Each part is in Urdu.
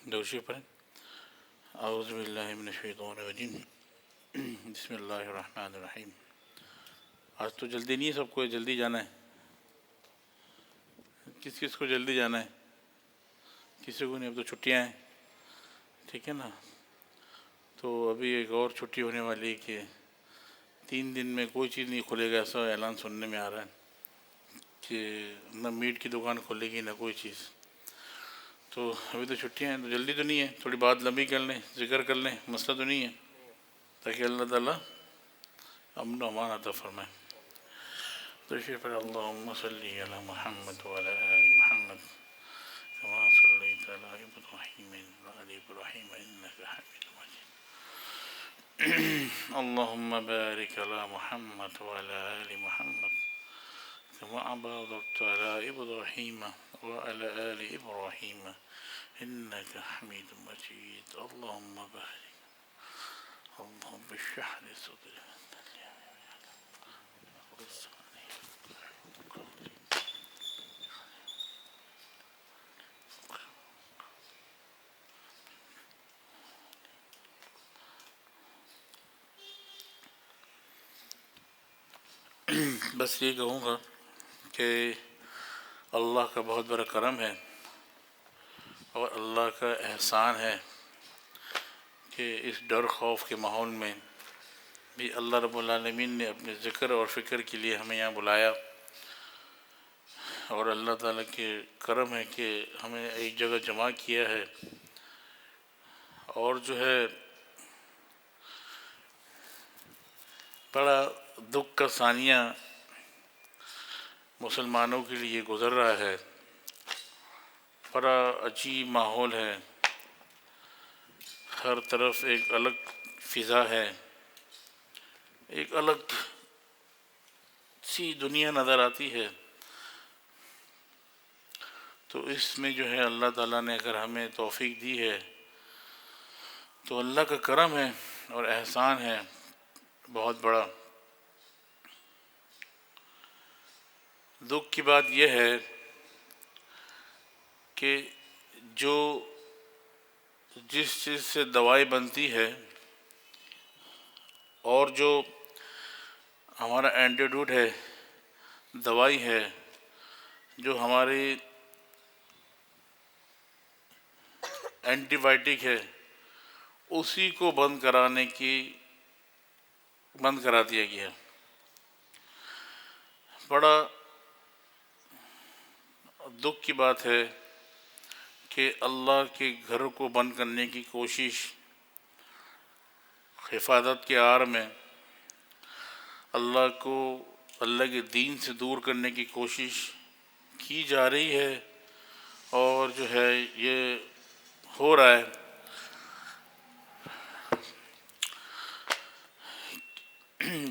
دوشی پر اعوذ باللہ من الشیطان الرجیم بسم اللہ الرحمن الرحیم۔ آج تو جلدی نہیں ہے، سب کو جلدی جانا ہے؟ کس کس کو جلدی جانا ہے؟ کسی کو نہیں، اب تو چھٹیاں ہیں، ٹھیک ہے نا۔ تو ابھی ایک اور چھٹی ہونے والی ہے کہ 3 دن میں کوئی چیز نہیں کھلے گا، ایسا اعلان سننے میں آ رہا ہے کہ نہ میٹ کی دکان کھلے گی نہ کوئی چیز۔ تو ابھی تو چھٹیاں ہیں، تو جلدی تو نہیں ہے، تھوڑی بات لمبی کر لیں، ذکر کر لیں، مسئلہ تو نہیں ہے، تاکہ اللہ تعالیٰ امن و امان عطا فرمائے۔ تو شکر اللہم صلی علی محمد وعلی آل محمد کما صلیت علی ابراہیم وعلی ابراہیم انک حمید مجید۔ اللہم بارک علی محمد وعلی آل محمد كما باركت على إبراهيم وعلى آل إبراهيم إنك حميد مجيد۔ اللهم بارك، اللهم اشرح لي صدري بس یہ کہوں گا کہ اللہ کا بہت بڑا کرم ہے اور اللہ کا احسان ہے کہ اس ڈر خوف کے ماحول میں بھی اللہ رب العالمین نے اپنے ذکر اور فکر کے لیے ہمیں یہاں بلایا، اور اللہ تعالیٰ کے کرم ہے کہ ہمیں ایک جگہ جمع کیا ہے۔ اور جو ہے بڑا دکھ کا ثانیہ مسلمانوں کے لیے گزر رہا ہے، بڑا عجیب ماحول ہے، ہر طرف ایک الگ فضا ہے، ایک الگ سی دنیا نظر آتی ہے۔ تو اس میں جو ہے اللہ تعالیٰ نے اگر ہمیں توفیق دی ہے تو اللہ کا کرم ہے اور احسان ہے بہت بڑا۔ دکھ کی بات یہ ہے کہ جو جس چیز سے دوائی بنتی ہے اور جو ہمارا اینٹیڈوٹ ہے، دوائی ہے، جو ہماری اینٹی بائیوٹک ہے، اسی کو بند کرا دیا گیا۔ بڑا دکھ کی بات ہے کہ اللہ کے گھر کو بند کرنے کی کوشش، حفاظت کے آڑ میں اللہ کو اللہ کے دین سے دور کرنے کی کوشش کی جا رہی ہے، اور جو ہے یہ ہو رہا ہے۔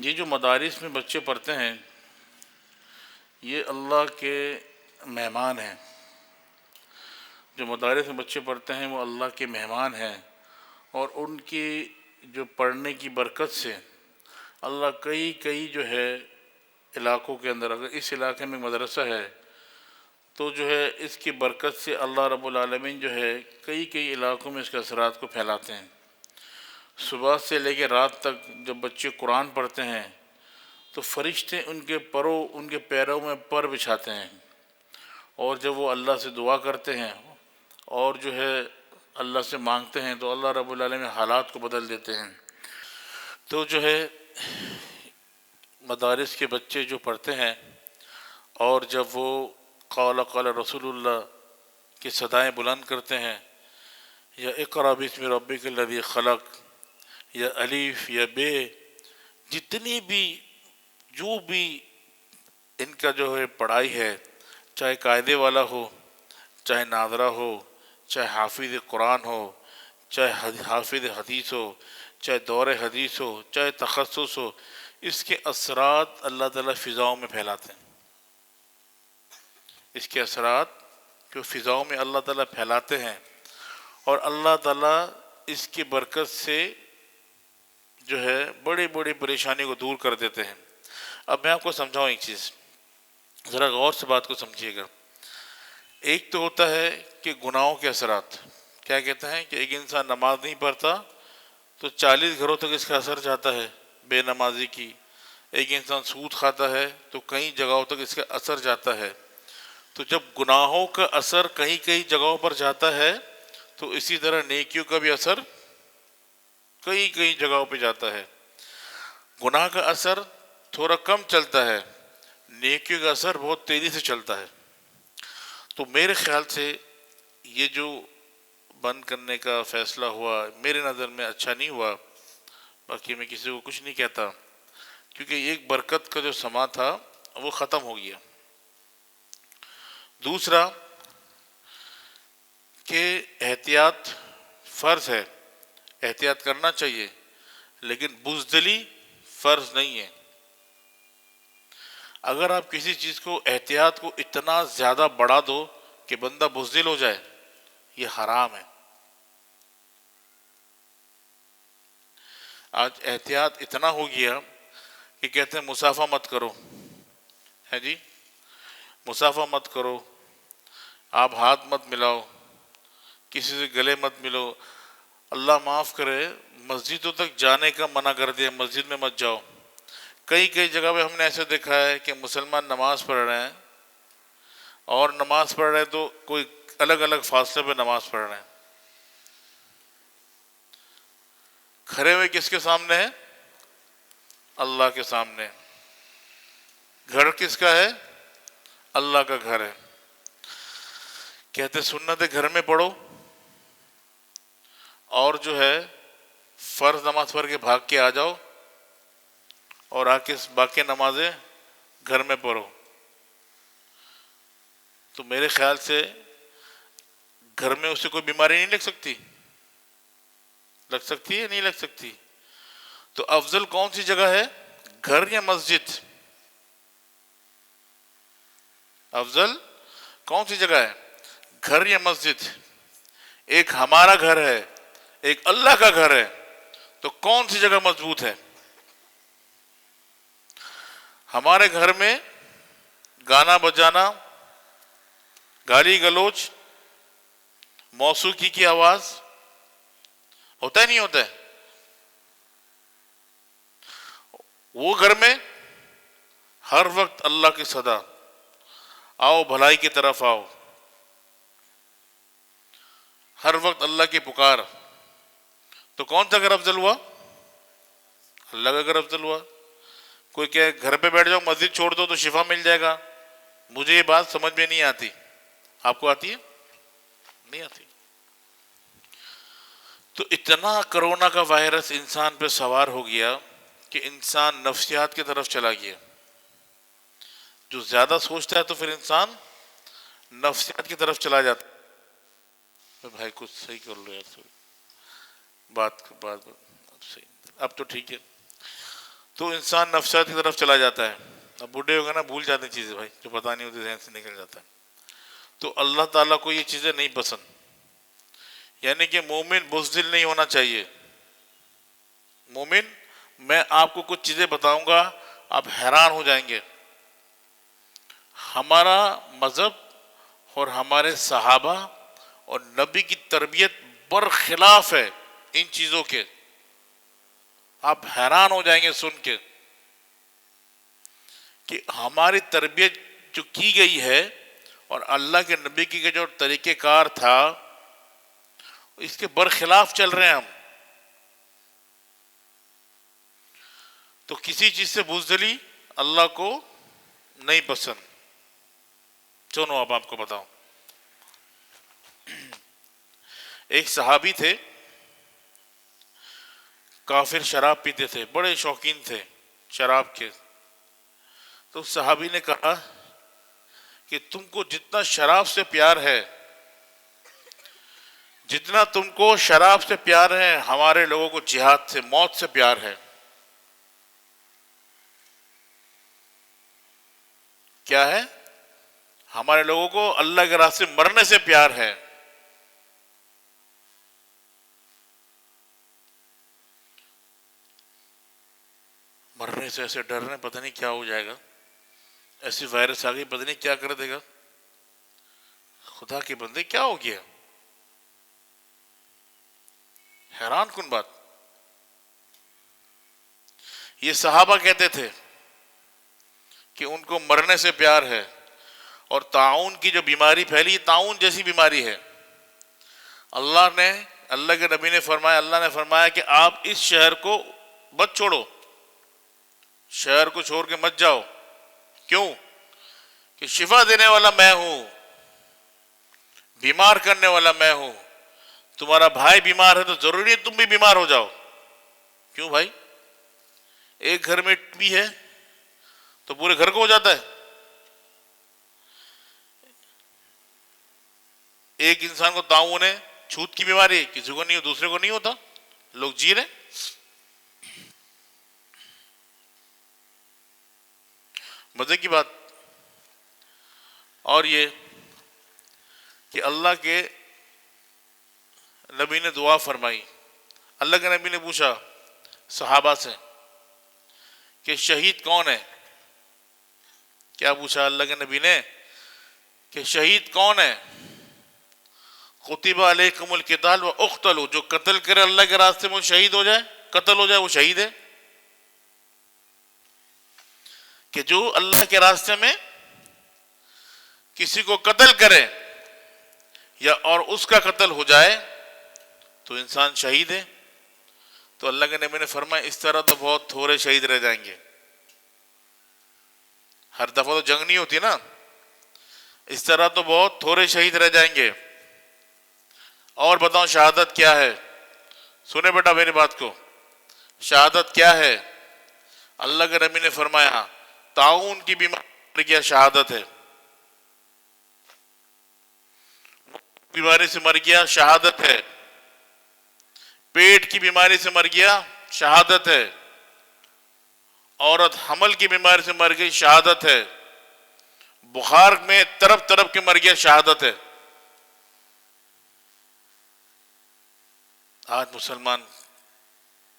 یہ جو مدارس میں بچے پڑھتے ہیں یہ اللہ کے مہمان ہیں، جو مدارس میں بچے پڑھتے ہیں وہ اللہ کے مہمان ہیں، اور ان کی جو پڑھنے کی برکت سے اللہ کئی جو ہے علاقوں کے اندر، اگر اس علاقے میں مدرسہ ہے تو جو ہے اس کی برکت سے اللہ رب العالمین جو ہے کئی علاقوں میں اس کے اثرات کو پھیلاتے ہیں۔ صبح سے لے کے رات تک جب بچے قرآن پڑھتے ہیں تو فرشتے ان کے پیروں میں پر بچھاتے ہیں، اور جب وہ اللہ سے دعا کرتے ہیں اور جو ہے اللہ سے مانگتے ہیں تو اللہ رب العالمین حالات کو بدل دیتے ہیں۔ تو جو ہے مدارس کے بچے جو پڑھتے ہیں اور جب وہ قال قال رسول اللہ کی صدائیں بلند کرتے ہیں، یا اقرأ باسم ربک الذی خلق، یا الف یا بے، جتنی بھی جو بھی ان کا جو ہے پڑھائی ہے، چاہے قاعدے والا ہو، چاہے ناظرہ ہو، چاہے حافظ قرآن ہو، چاہے حافظ حدیث ہو، چاہے دور حدیث ہو، چاہے تخصص ہو، اس کے اثرات اللہ تعالیٰ فضاؤں میں پھیلاتے ہیں۔ اس کے اثرات جو فضاؤں میں اللہ تعالیٰ پھیلاتے ہیں، اور اللہ تعالیٰ اس کی برکت سے جو ہے بڑی پریشانی کو دور کر دیتے ہیں۔ اب میں آپ کو سمجھاؤں ایک چیز، ذرا غور سے بات کو سمجھیے گا۔ ایک تو ہوتا ہے کہ گناہوں کے اثرات، کیا کہتے ہیں کہ ایک انسان نماز نہیں پڑھتا تو 40 گھروں تک اس کا اثر جاتا ہے بے نمازی کی. ایک انسان سود کھاتا ہے تو کئی جگہوں تک اس کا اثر جاتا ہے. تو جب گناہوں کا اثر کئی کئی جگہوں پر جاتا ہے تو اسی طرح نیکیوں کا بھی اثر کئی کئی جگہوں پہ جاتا ہے. گناہ کا اثر تھوڑا کم چلتا ہے، نیکیوں کا اثر بہت تیزی سے چلتا ہے. تو میرے خیال سے یہ جو بند کرنے کا فیصلہ ہوا میرے نظر میں اچھا نہیں ہوا. باقی میں کسی کو کچھ نہیں کہتا، کیونکہ ایک برکت کا جو سما تھا وہ ختم ہو گیا. دوسرا کہ احتیاط فرض ہے، احتیاط کرنا چاہیے، لیکن بزدلی فرض نہیں ہے. اگر آپ کسی چیز کو احتیاط کو اتنا زیادہ بڑھا دو کہ بندہ بزدل ہو جائے، یہ حرام ہے. آج احتیاط اتنا ہو گیا کہ کہتے ہیں مسافہ مت کرو، ہے جی، مسافہ مت کرو، آپ ہاتھ مت ملاؤ، کسی سے گلے مت ملو. اللہ معاف کرے، مسجدوں تک جانے کا منع کر دیا، مسجد میں مت جاؤ. کئی کئی جگہ پہ ہم نے ایسے دیکھا ہے کہ مسلمان نماز پڑھ رہے ہیں اور نماز پڑھ رہے ہیں تو کوئی الگ الگ فاصلے پہ نماز پڑھ رہے ہیں. کھڑے ہوئے کس کے سامنے ہیں؟ اللہ کے سامنے. گھر کس کا ہے؟ اللہ کا گھر ہے. کہتے سنت گھر میں پڑھو، اور جو ہے فرض نماز پڑھ کے بھاگ کے آ جاؤ اور آ کے باقی نمازیں گھر میں پڑھو. تو میرے خیال سے گھر میں اسے کوئی بیماری نہیں لگ سکتی؟ لگ سکتی ہے نہیں لگ سکتی؟ تو افضل کون سی جگہ ہے، گھر یا مسجد؟ افضل کون سی جگہ ہے، گھر یا مسجد؟ ایک ہمارا گھر ہے، ایک اللہ کا گھر ہے، تو کون سی جگہ مضبوط ہے؟ ہمارے گھر میں گانا بجانا، گالی گلوچ، موسیقی کی آواز ہوتا ہے نہیں ہوتا ہے؟ وہ گھر میں ہر وقت اللہ کی صدا، آؤ بھلائی کی طرف آؤ، ہر وقت اللہ کی پکار، تو کون سا گھر افضل ہوا؟ اللہ کا گھر افضل ہوا. کوئی کہ گھر پہ بیٹھ جاؤ مسجد چھوڑ دو تو شفا مل جائے گا. مجھے یہ بات سمجھ میں نہیں آتی. آپ کو آتی ہے؟ نہیں آتی. تو اتنا کرونا کا وائرس انسان پہ سوار ہو گیا کہ انسان نفسیات کی طرف چلا گیا. جو زیادہ سوچتا ہے تو پھر انسان نفسیات کی طرف چلا جاتا ہے. بھائی کچھ صحیح کر لو یار، بات اب صحیح، اب تو ٹھیک ہے. تو انسان نفسیات کی طرف چلا جاتا ہے. اب بوڑھے ہو گئے نا، بھول جاتے ہیں چیزیں بھائی، جو پتہ نہیں ہوتی ذہن سے نکل جاتا ہے. تو اللہ تعالیٰ کو یہ چیزیں نہیں پسند. یعنی کہ مومن بزدل نہیں ہونا چاہیے. مومن، میں آپ کو کچھ چیزیں بتاؤں گا آپ حیران ہو جائیں گے. ہمارا مذہب اور ہمارے صحابہ اور نبی کی تربیت برخلاف ہے ان چیزوں کے. آپ حیران ہو جائیں گے سن کے کہ ہماری تربیت جو کی گئی ہے اور اللہ کے نبی کی جو طریقہ کار تھا اس کے برخلاف چل رہے ہیں ہم. تو کسی چیز سے بزدلی اللہ کو نہیں پسند. چلو اب آپ کو بتاؤں. ایک صحابی تھے، کافر، شراب پیتے تھے، بڑے شوقین تھے شراب کے. تو صحابی نے کہا کہ تم کو جتنا شراب سے پیار ہے، جتنا تم کو شراب سے پیار ہے، ہمارے لوگوں کو جہاد سے، موت سے پیار ہے. کیا ہے؟ ہمارے لوگوں کو اللہ کے راستے مرنے سے پیار ہے. مرنے سے ایسے ڈر رہے، پتہ نہیں کیا ہو جائے گا، ایسی وائرس آ گئی پتہ نہیں کیا کر دے گا. خدا کے بندے کیا ہو گیا؟ حیران کن بات. یہ صحابہ کہتے تھے کہ ان کو مرنے سے پیار ہے، اور طاعون کی جو بیماری پھیلی، یہ طاعون جیسی بیماری ہے. اللہ کے نبی نے فرمایا، اللہ نے فرمایا کہ آپ اس شہر کو مت چھوڑو، شہر کو چھوڑ کے مت جاؤ. کیوں؟ کہ شفا دینے والا میں ہوں، بیمار کرنے والا میں ہوں. تمہارا بھائی بیمار ہے تو ضروری ہے تم بھی بیمار ہو جاؤ. کیوں بھائی؟ ایک گھر میں بھی ہے تو پورے گھر کو ہو جاتا ہے. ایک انسان کو طاعون ہے، چھوت کی بیماری، کسی کو نہیں ہو، دوسرے کو نہیں ہوتا، لوگ جی رہے. مزے کی بات. اور یہ کہ اللہ کے نبی نے دعا فرمائی. اللہ کے نبی نے پوچھا صحابہ سے کہ شہید کون ہے؟ کیا پوچھا اللہ کے نبی نے کہ شہید کون ہے؟ کتب علیکم القتال واقتلوا، جو قتل کرے اللہ کے راستے میں وہ شہید ہو جائے، قتل ہو جائے، وہ شہید ہے. کہ جو اللہ کے راستے میں کسی کو قتل کرے یا اور اس کا قتل ہو جائے تو انسان شہید ہے. تو اللہ کے نبی نے فرمایا اس طرح تو بہت تھوڑے شہید رہ جائیں گے. ہر دفعہ تو جنگ نہیں ہوتی نا، اس طرح تو بہت تھوڑے شہید رہ جائیں گے. اور بتاؤ شہادت کیا ہے؟ سنے بیٹا میری بات کو، شہادت کیا ہے؟ اللہ کے نبی نے فرمایا طاعون کی بیماری کیا شہادت ہے، بیماری سے مر گیا شہادت ہے، پیٹ کی بیماری سے مر گیا شہادت ہے، عورت حمل کی بیماری سے مر گئی شہادت ہے، بخار میں تڑپ تڑپ کے مر گیا شہادت ہے. آج مسلمان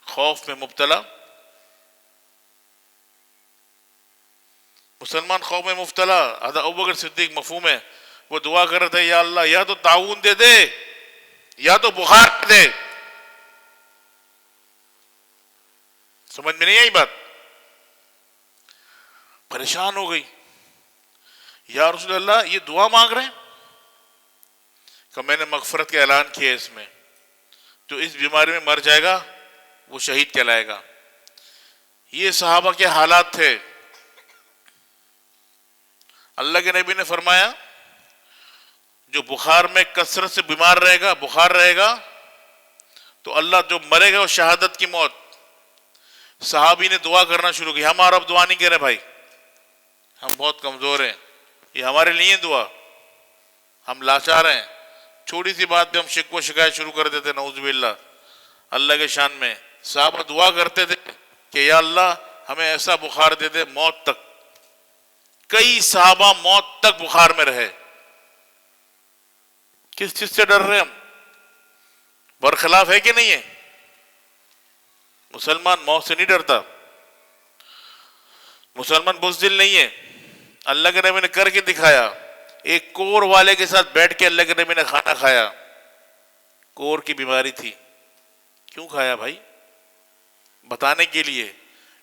خوف میں مبتلا، مسلمان خوف میں مبتلا. حضرت ابوبکر صدیق مفہوم ہے، وہ دعا کر رہے تھے یا اللہ یا تو طاعون دے دے یا تو بخار دے. سمجھ میں نہیں آئی بات؟ پریشان ہو گئی، یا رسول اللہ یہ دعا مانگ رہے ہیں کہ میں نے مغفرت کا اعلان کیا اس میں، جو اس بیماری میں مر جائے گا وہ شہید کہلائے گا. یہ صحابہ کے حالات تھے. اللہ کے نبی نے فرمایا جو بخار میں کثرت سے بیمار رہے گا، بخار رہے گا تو اللہ جو مرے گا وہ شہادت کی موت. صحابی نے دعا کرنا شروع کی. ہمارا اب دعا نہیں کر رہے بھائی، ہم بہت کمزور ہیں، یہ ہمارے لیے دعا، ہم لاچار ہیں. چھوٹی سی بات پہ ہم شکوہ شکایت شروع کر دیتے، نعوذ باللہ. اللہ کے شان میں صحابہ دعا کرتے تھے کہ یا اللہ ہمیں ایسا بخار دے دے موت تک. کئی صحابہ موت تک بخار میں رہے. کس چیز سے ڈر رہے ہم؟ برخلاف ہے کہ نہیں ہے؟ مسلمان موت سے نہیں ڈرتا، مسلمان بزدل نہیں ہے. اللہ کے نبی نے کر کے دکھایا. ایک کور والے کے ساتھ بیٹھ کے اللہ کے نبی نے کھانا کھایا. کور کی بیماری تھی. کیوں کھایا بھائی؟ بتانے کے لیے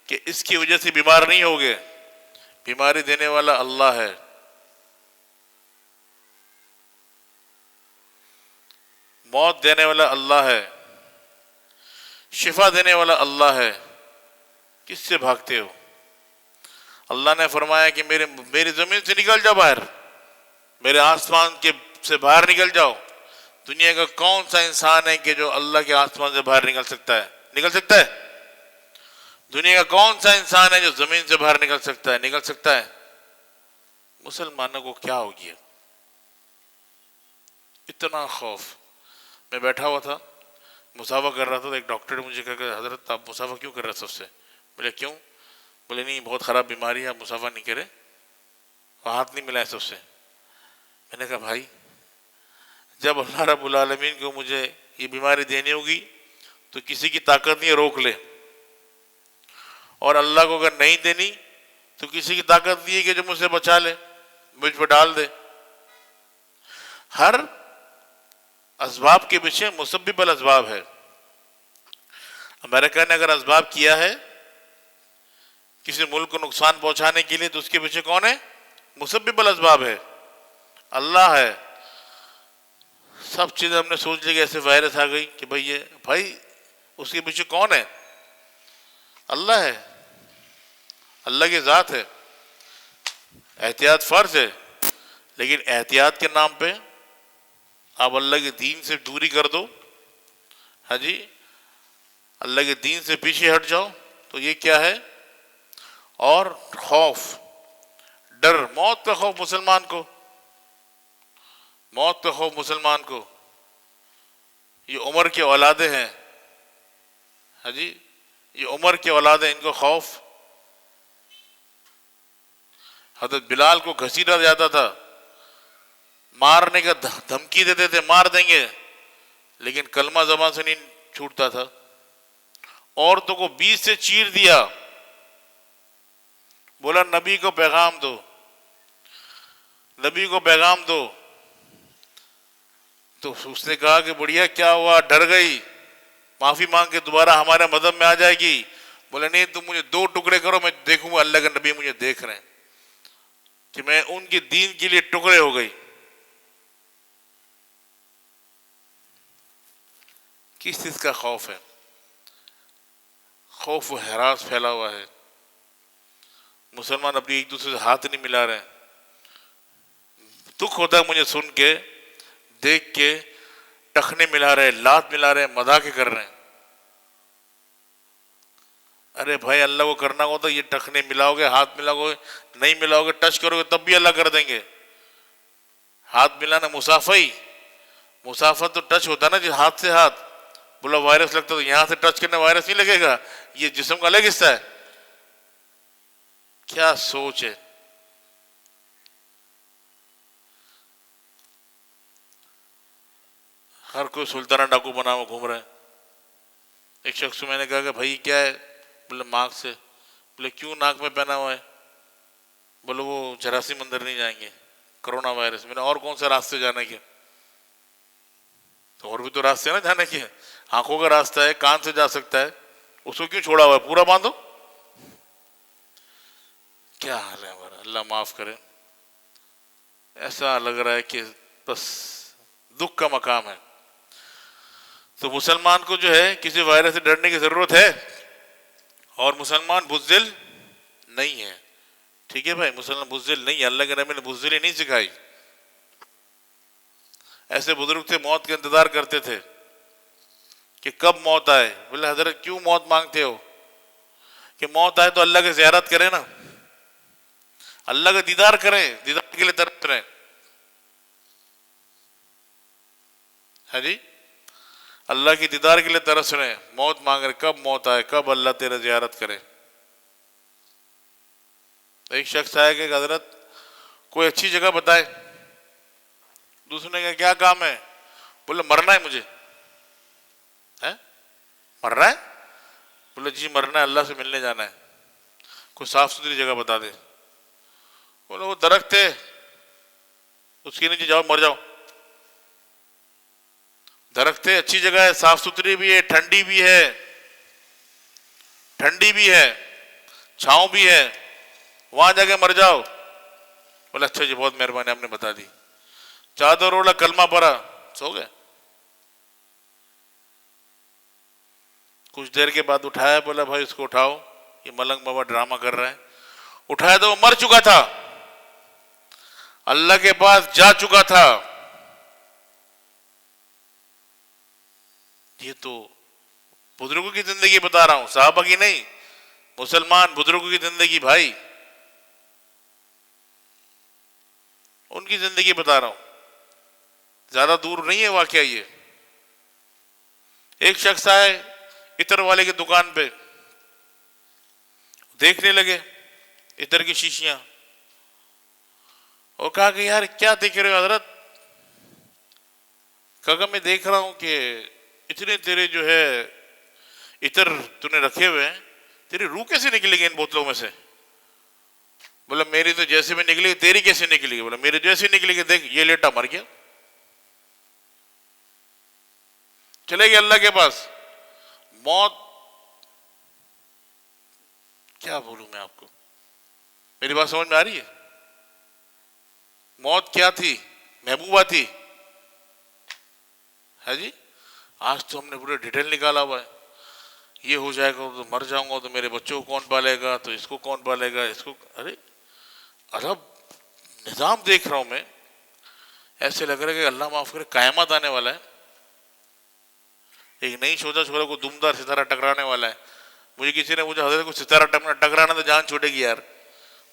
کہ اس کی وجہ سے بیمار نہیں ہوگے. بیماری دینے والا اللہ ہے. موت دینے والا اللہ ہے، شفا دینے والا اللہ ہے. کس سے بھاگتے ہو؟ اللہ نے فرمایا کہ میری زمین سے نکل جاؤ باہر، میرے آسمان کے سے باہر نکل جاؤ. دنیا کا کون سا انسان ہے کہ جو اللہ کے آسمان سے باہر نکل سکتا ہے؟ نکل سکتا ہے؟ دنیا کا کون سا انسان ہے جو زمین سے باہر نکل سکتا ہے؟ نکل سکتا ہے؟ مسلمانوں کو کیا ہو گیا؟ اتنا خوف. میں بیٹھا ہوا تھا، مسافہ کر رہا تھا، تو ایک ڈاکٹر نے مجھے کہا کہ حضرت آپ مسافہ کیوں کر رہے سب سے؟ بولے کیوں؟ بولے نہیں بہت خراب بیماری ہے، آپ مسافہ نہیں کرے، ہاتھ نہیں ملائے سب سے. میں نے کہا بھائی جب اللہ رب العالمین کو مجھے یہ بیماری دینی ہوگی تو کسی کی طاقت نہیں روک لے، اور اللہ کو اگر نہیں دینی تو کسی کی طاقت نہیں ہے کہ جو مجھ سے بچا لے، مجھ پہ ڈال دے. ہر اسباب کے پیچھے مسبب الاسباب ہے. امریکہ نے اگر اسباب کیا ہے کسی ملک کو نقصان پہنچانے کے لیے تو اس کے پیچھے کون ہے؟ مسبب الاسباب ہے، اللہ ہے۔ سب چیزیں ہم نے سوچ لی کہ ایسے وائرس آ گئی کہ بھائی یہ بھائی اس کے پیچھے کون ہے؟ اللہ ہے، اللہ کی ذات ہے۔ احتیاط فرض ہے، لیکن احتیاط کے نام پہ آپ اللہ کے دین سے دوری کر دو، ہاں جی، اللہ کے دین سے پیچھے ہٹ جاؤ، تو یہ کیا ہے؟ اور خوف، ڈر، موت کا خوف مسلمان کو، موت کا خوف مسلمان کو، یہ عمر کی اولادیں ہیں، ہاں جی، یہ عمر کی اولادیں، ان کو خوف۔ حضرت بلال کو گھسیٹا جاتا تھا، مارنے کا دھمکی دیتے تھے مار دیں گے، لیکن کلمہ زبان سے نہیں چھوٹتا تھا۔ عورتوں کو 20 سے چیر دیا، بولا نبی کو پیغام دو، نبی کو پیغام دو۔ تو اس نے کہا کہ بڑھیا کیا ہوا، ڈر گئی، معافی مانگ کے دوبارہ ہمارے مذہب میں آ جائے گی۔ بولے نہیں، تم مجھے 2 ٹکڑے کرو، میں دیکھوں گا اللہ کے نبی مجھے دیکھ رہے ہیں کہ میں ان کے دین کے لیے ٹکڑے ہو گئی۔ کس چیز کا خوف ہے؟ خوف و ہراس پھیلا ہوا ہے۔ مسلمان اپنی ایک دوسرے سے ہاتھ نہیں ملا رہے ہیں۔ دکھ ہوتا ہے مجھے سن کے، دیکھ کے، ٹخنے ملا رہے، لات ملا رہے، مذاق کر رہے ہیں۔ ارے بھائی اللہ کو کرنا ہوتا یہ ٹخنے ملاؤ گے، ہاتھ ملاؤ گے، نہیں ملاؤ گے، ٹچ کرو گے تب بھی اللہ کر دیں گے۔ ہاتھ ملانا مسافہ مسافہ تو ٹچ ہوتا نا جی، ہاتھ سے ہاتھ۔ بولا وائرس لگتا تو یہاں سے ٹچ کرنے وائرس نہیں لگے گا، یہ جسم کا الگ حصہ ہے۔ کیا سوچ ہے! ہر کوئی سلطانہ ڈاکو بنا ہوا گھوم رہا ہے۔ ایک شخص سے میں نے کہا کہ بھائی کیا ہے؟ بولے ماسک سے۔ بولے کیوں ناک میں پہنا ہوا ہے؟ بولے وہ جراثیم اندر نہیں جائیں گے، کرونا وائرس۔ میں نے اور کون سے راستے جانے کے؟ تو اور بھی تو راستے ہیں نا جانے کے، آنکھوں کا راستہ ہے، کان سے جا سکتا ہے، اس کو کیوں چھوڑا ہوا ہے؟ پورا باندھو۔ کیا حال ہے ہمارا، اللہ معاف کرے۔ ایسا لگ رہا ہے کہ بس دکھ کا مقام ہے۔ تو مسلمان کو جو ہے کسی وائرس سے ڈرنے کی ضرورت ہے، اور مسلمان بزدل نہیں ہے۔ ٹھیک ہے بھائی، مسلمان بزدل نہیں ہے، اللہ کے نبی نے بزدلی نہیں سکھائی۔ ایسے بزرگ تھے موت کا انتظار کرتے تھے کہ کب موت آئے۔ بولے حضرت کیوں موت مانگتے ہو؟ کہ موت آئے تو اللہ کی زیارت کریں نا، اللہ کا دیدار کریں، دیدار کے لیے ترس رہے ہیں۔ ہے جی، اللہ کی دیدار کے لیے ترس رہے ہیں، موت مانگ رہے، کب موت آئے، کب اللہ تیرے زیارت کرے۔ ایک شخص آیا کہ حضرت کوئی اچھی جگہ بتائے۔ دوسرے نے کہا کیا کام ہے؟ بولے مرنا ہے مجھے۔ مرنا ہے؟ بولے جی مرنا ہے، اللہ سے ملنے جانا ہے، کوئی صاف ستھری جگہ بتا دے۔ بولے وہ درخت ہے اس کے نیچے جاؤ مر جاؤ۔ درخت ہے، اچھی جگہ ہے، صاف ستھری بھی ہے، ٹھنڈی بھی ہے، ٹھنڈی بھی ہے، چھاؤں بھی ہے، وہاں جا کے مر جاؤ۔ بولے اچھا جی بہت مہربانی آپ نے بتا دی۔ چادر اوڑھا، کلمہ پڑھا، سو گئے۔ کچھ دیر کے بعد اٹھایا، بولا بھائی اس کو اٹھاؤ، یہ ملنگ بابا ڈرامہ کر رہے ہیں۔ اٹھایا تو وہ مر چکا تھا، اللہ کے پاس جا چکا تھا۔ یہ تو بزرگوں کی زندگی بتا رہا ہوں، صحابہ کی نہیں، مسلمان بزرگوں کی زندگی بھائی، ان کی زندگی بتا رہا ہوں، زیادہ دور نہیں ہے واقعہ یہ۔ ایک شخص آئے عطر والے کی دکان پہ، دیکھنے لگے عطر کی شیشیاں، اور کہا کہ یار کیا دیکھ رہے ہو حضرت؟ کہا میں دیکھ رہا ہوں کہ اتنے تیرے جو ہے عطر تو نے رکھے ہوئے ہیں، تیری روح کیسے نکلے گی ان بوتلوں میں سے؟ بولا میری تو جیسے میں نکلی، تیری کیسے نکلے گی؟ بولا میری جیسے نکلے گی، دیکھ یہ لیٹا مر گیا۔ چلے گئے اللہ کے پاس، موت کیا بولوں میں آپ کو؟ میری بات سمجھ میں آ رہی ہے؟ موت کیا تھی؟ محبوبہ تھی ہے جی. آج تو ہم نے پورے ڈیٹیل نکالا ہوا ہے. یہ ہو جائے گا تو مر جاؤں گا تو میرے بچوں کو کون پالے گا، تو اس کو کون پالے گا، اس کو. ارے عرب نظام دیکھ رہا ہوں میں، ایسے لگ رہا ہے کہ اللہ معاف کرے قیامت آنے والا ہے. ایک نہیں سوچا چھوڑا کو دمدار ستارہ ٹکرانے والا ہے. مجھے کسی نے پوچھا حضرت کو ستارہ ٹکرانا تو جان چھوٹے گی یار.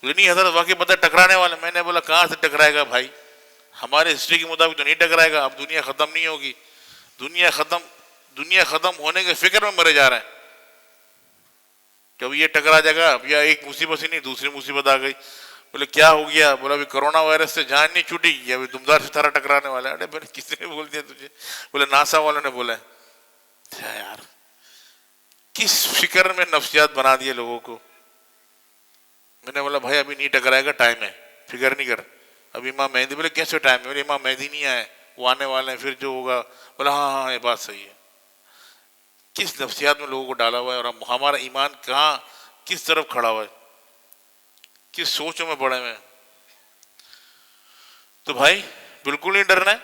مجھے نہیں حضرت واقعی پتہ ٹکرانے والا. میں نے بولا کہاں سے ٹکرائے گا بھائی، ہمارے ہسٹری کے مطابق تو نہیں ٹکرائے گا. اب دنیا ختم نہیں ہوگی، دنیا ختم ہونے کے فکر میں مرے جا رہے ہیں. کبھی یہ ٹکرا جائے گا، اب یا ایک مصیبت ہی نہیں دوسری مصیبت آ گئی. بولے کیا ہو گیا؟ بولا ابھی کرونا وائرس سے جان نہیں چھوٹی گی، ابھی دمدار ستارہ ٹکرانے والا ہے. ارے کس نے بول دیا تجھے؟ بولے ناسا والوں نے بولا ہے. یار کس فکر میں نفسیات بنا دیے لوگوں کو. میں نے بولا بھائی ابھی نہیں ٹکرائے گا، ٹائم ہے، فکر نہیں کر. ابھی امام مہدی. بولے کیسے ٹائم ہے؟ بولے امام مہدی نہیں آئے، وہ آنے والے ہیں، پھر جو ہوگا. بولا ہاں ہاں یہ بات صحیح ہے. کس نفسیات میں لوگوں کو ڈالا ہوا ہے، اور ہمارا ایمان کہاں کس طرف کھڑا ہوا ہے، کس سوچوں میں پڑے ہوئے ہیں. تو بھائی بالکل نہیں ڈرنا ہے.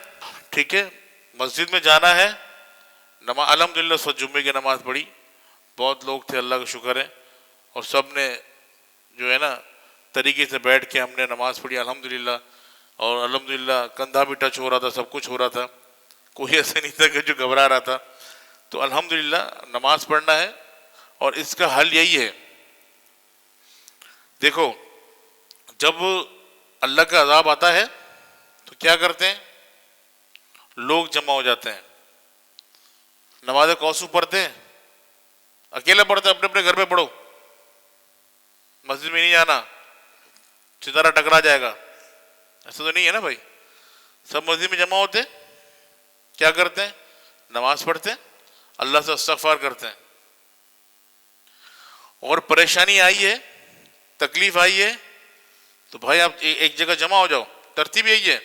ٹھیک ہے، مسجد میں جانا ہے. الحمدللہ سب جمعے کی نماز پڑھی، بہت لوگ تھے اللہ کا شکر ہے، اور سب نے جو ہے نا طریقے سے بیٹھ کے ہم نے نماز پڑھی الحمدللہ. اور الحمدللہ کندھا بھی ٹچ ہو رہا تھا، سب کچھ ہو رہا تھا، کوئی ایسا نہیں تھا کہ جو گھبرا رہا تھا. تو الحمدللہ نماز پڑھنا ہے. اور اس کا حل یہی ہے، دیکھو جب اللہ کا عذاب آتا ہے تو کیا کرتے ہیں؟ لوگ جمع ہو جاتے ہیں. نماز کوسو پڑھتے ہیں، اکیلے پڑھتے ہیں، اپنے اپنے گھر پہ پڑھو، مسجد میں نہیں جانا، ستارہ ٹکرا جائے گا. ایسا تو نہیں ہے نا بھائی. سب مسجد میں جمع ہوتے ہیں، کیا کرتے ہیں؟ نماز پڑھتے ہیں، اللہ سے استغفار کرتے ہیں. اور پریشانی آئی ہے، تکلیف آئی ہے، تو بھائی آپ ایک جگہ جمع ہو جاؤ. ترتیب یہی ہے،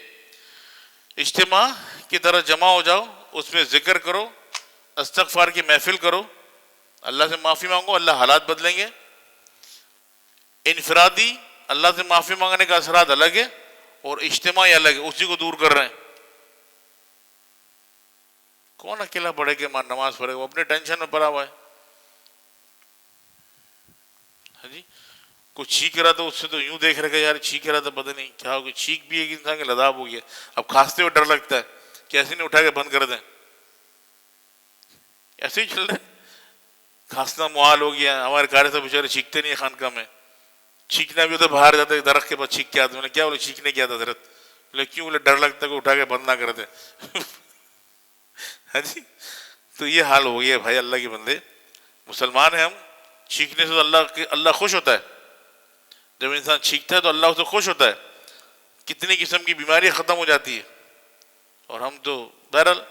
اجتماع کی طرح جمع ہو جاؤ، اس میں ذکر کرو، استغفار کی محفل کرو، اللہ سے معافی مانگو، اللہ حالات بدلیں گے. انفرادی اللہ سے معافی مانگنے کا اثرات الگ ہے، اور اجتماعی الگ ہے، اسی کو دور کر رہے ہیں. کون اکیلا پڑھے کہ نماز پڑھے؟ وہ اپنے ٹینشن میں پڑا ہوا ہے. ہاں جی، کوئی چھینک رہا تھا، اس سے تو یوں دیکھ رہے کہ یار چھینک رہا تھا، پتہ نہیں کیا ہو گیا. چھینک بھی ایک انسان کے لذاب ہو گیا. اب کھانستے ہوئے ڈر لگتا ہے کہ ایسے نہیں اٹھا کے بند کر دیں، ایسے ہی چل رہے. کھانسنا محال ہو گیا. ہمارے کارے سے بیچارے چھینکتے نہیں خانقاہ میں. چھینکنا بھی ہوتا ہے، باہر جاتے درخت کے پاس چھینک کے آتے. میں نے کیا بولے چھینکنے کیا تھا حضرت؟ بولے کیوں؟ بولے ڈر لگتا ہے کہ اٹھا کے بند نہ کر دیں. ہاں جی، تو یہ حال ہو گیا بھائی. اللہ کے بندے مسلمان ہیں ہم، چھینکنے سے تو اللہ خوش ہوتا ہے. جب انسان چھینکتا ہے تو اللہ اسے خوش ہوتا ہے. کتنی قسم کی بیماری ختم ہو جاتی ہے. اور ہم تو بہرحال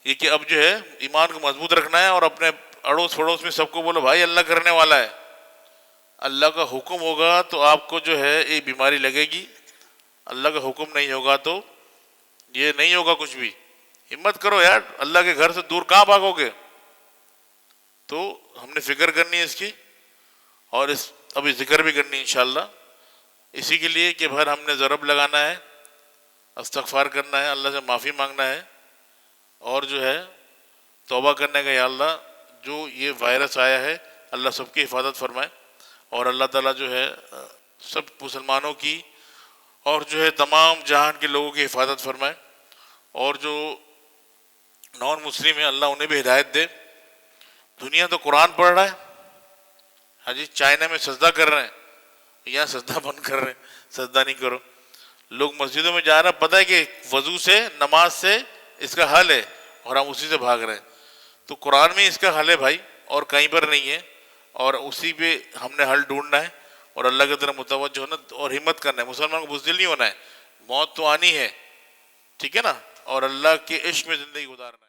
یہ کہ اب جو ہے ایمان کو مضبوط رکھنا ہے، اور اپنے اڑوس پڑوس میں سب کو بولو بھائی اللہ کرنے والا ہے، اللہ کا حکم ہوگا تو آپ کو جو ہے یہ بیماری لگے گی، اللہ کا حکم نہیں ہوگا تو یہ نہیں ہوگا کچھ بھی. ہمت کرو یار، اللہ کے گھر سے دور کہاں بھاگو گے؟ تو ہم نے فکر کرنی ہے اس کی، اور ابھی ذکر بھی کرنی ہے انشاءاللہ. اسی کے لیے کہ بھر ہم نے ضرب لگانا ہے، استغفار کرنا ہے، اللہ سے معافی مانگنا ہے، اور جو ہے توبہ کرنے کا. یا اللہ جو یہ وائرس آیا ہے اللہ سب کی حفاظت فرمائے، اور اللہ تعالیٰ جو ہے سب مسلمانوں کی اور جو ہے تمام جہان کے لوگوں کی حفاظت فرمائے. اور جو نان مسلم ہیں اللہ انہیں بھی ہدایت دے. دنیا تو قرآن پڑھ رہا ہے، ہاں جی، چائنا میں سجدہ کر رہے ہیں، یہاں سجدہ بند کر رہے ہیں، سجدہ نہیں کرو. لوگ مسجدوں میں جا رہا، پتہ ہے کہ وضو سے نماز سے اس کا حل ہے، اور ہم اسی سے بھاگ رہے ہیں. تو قرآن میں اس کا حل ہے بھائی، اور کہیں پر نہیں ہے. اور اسی پہ ہم نے حل ڈھونڈنا ہے، اور اللہ کی طرف متوجہ ہونا اور ہمت کرنا ہے. مسلمان کو بزدل نہیں ہونا ہے، موت تو آنی ہے، ٹھیک ہے نا، اور اللہ کے عشق میں زندگی گزارنا ہے.